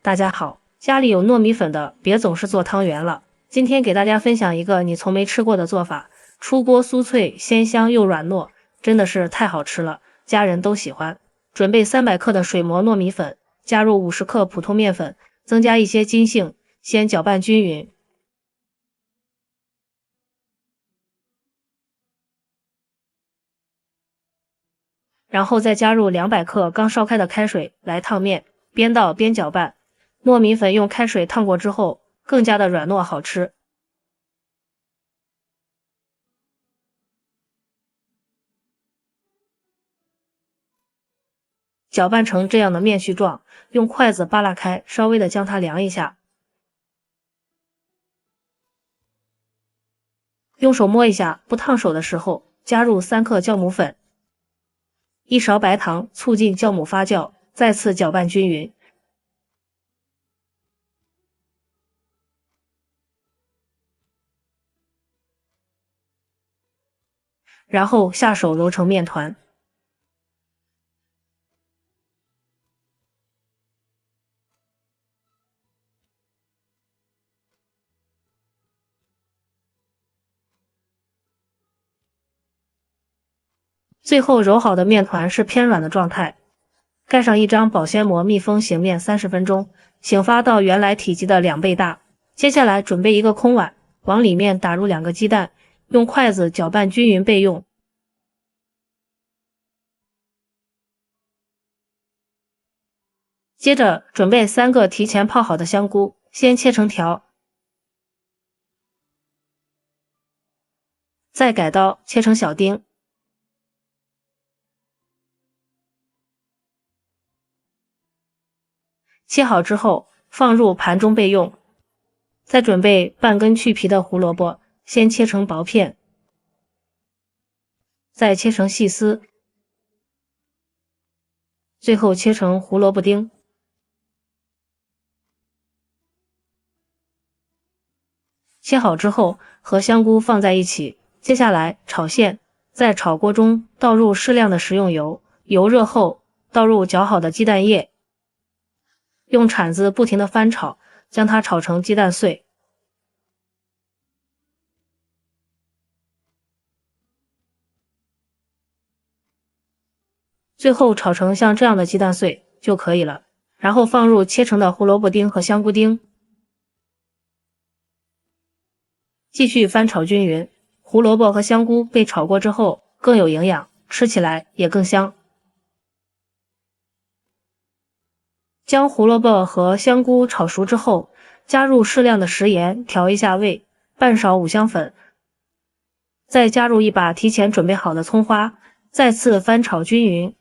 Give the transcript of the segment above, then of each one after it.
大家好，家里有糯米粉的，别总是做汤圆了。今天给大家分享一个你从没吃过的做法，出锅酥脆，鲜香又软糯，真的是太好吃了，家人都喜欢。准备300克的水磨糯米粉，加入50克普通面粉，增加一些筋性，先搅拌均匀。然后再加入200克刚烧开的开水来烫面，边倒边搅拌。糯米粉用开水烫过之后，更加的软糯好吃。搅拌成这样的面絮状，用筷子扒拉开，稍微的将它凉一下。用手摸一下，不烫手的时候，加入3克酵母粉，1勺白糖，促进酵母发酵，再次搅拌均匀。然后下手揉成面团。最后揉好的面团是偏软的状态，盖上一张保鲜膜密封醒面30分钟，醒发到原来体积的2倍大。接下来准备一个空碗，往里面打入2个鸡蛋，用筷子搅拌均匀备用。接着准备3个提前泡好的香菇，先切成条，再改刀切成小丁。切好之后放入盘中备用。再准备半根去皮的胡萝卜，先切成薄片，再切成细丝，最后切成胡萝卜丁。切好之后和香菇放在一起，接下来炒馅，在炒锅中倒入适量的食用油，油热后倒入搅好的鸡蛋液，用铲子不停地翻炒，将它炒成鸡蛋碎。最后炒成像这样的鸡蛋碎就可以了，然后放入切成的胡萝卜丁和香菇丁，继续翻炒均匀。胡萝卜和香菇被炒过之后更有营养，吃起来也更香。将胡萝卜和香菇炒熟之后，加入适量的食盐调一下味，半勺五香粉，再加入一把提前准备好的葱花，再次翻炒均匀。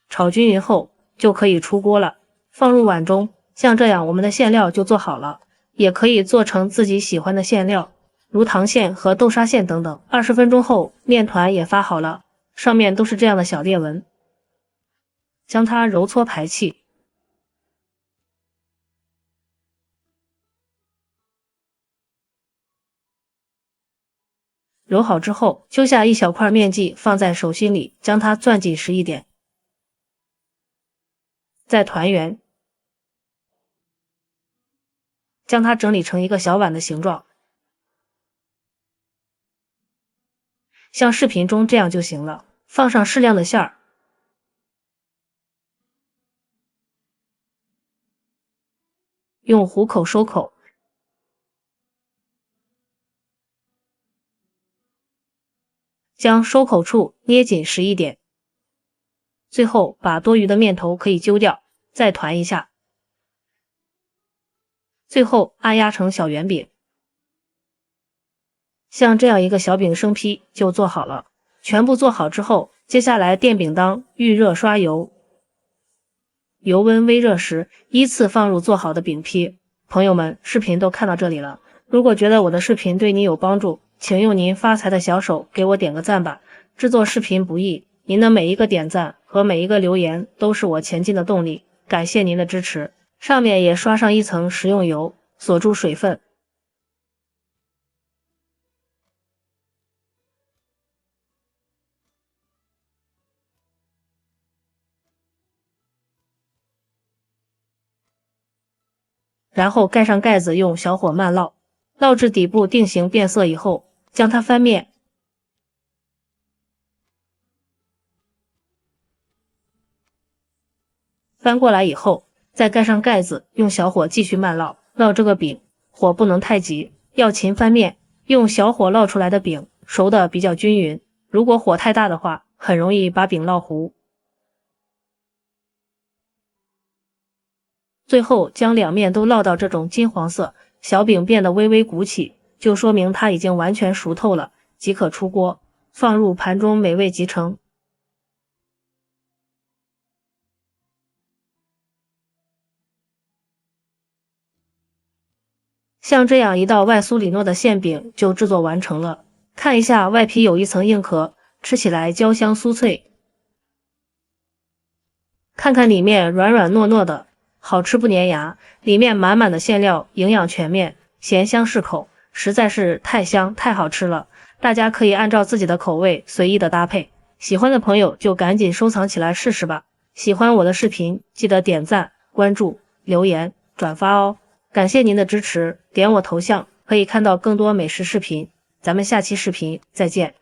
炒均匀后就可以出锅了，放入碗中。像这样我们的馅料就做好了，也可以做成自己喜欢的馅料，如糖馅和豆沙馅等等。20分钟后面团也发好了，上面都是这样的小裂纹，将它揉搓排气。揉好之后，揪下一小块面剂放在手心里，将它攥紧实一点，再团圆，将它整理成一个小碗的形状，像视频中这样就行了。放上适量的馅儿，用虎口收口，将收口处捏紧实一点。最后把多余的面头可以揪掉，再团一下。最后按压成小圆饼，像这样一个小饼生坯就做好了。全部做好之后，接下来垫饼当，预热刷油，油温微热时依次放入做好的饼坯。朋友们，视频都看到这里了，如果觉得我的视频对你有帮助，请用您发财的小手给我点个赞吧。制作视频不易，您的每一个点赞和每一个留言都是我前进的动力，感谢您的支持。上面也刷上一层食用油，锁住水分。然后盖上盖子，用小火慢烙，烙至底部定型变色以后，将它翻面。翻过来以后，再盖上盖子，用小火继续慢烙。烙这个饼，火不能太急，要勤翻面，用小火烙出来的饼熟的比较均匀。如果火太大的话，很容易把饼烙糊。最后将两面都烙到这种金黄色，小饼变得微微鼓起，就说明它已经完全熟透了，即可出锅，放入盘中，美味即成。像这样一道外酥里糯的馅饼就制作完成了。看一下外皮有一层硬壳，吃起来焦香酥脆。看看里面软软糯糯的，好吃不粘牙，里面满满的馅料，营养全面，咸香适口，实在是太香太好吃了。大家可以按照自己的口味随意的搭配，喜欢的朋友就赶紧收藏起来试试吧。喜欢我的视频，记得点赞、关注、留言、转发哦。感谢您的支持，点我头像可以看到更多美食视频，咱们下期视频再见。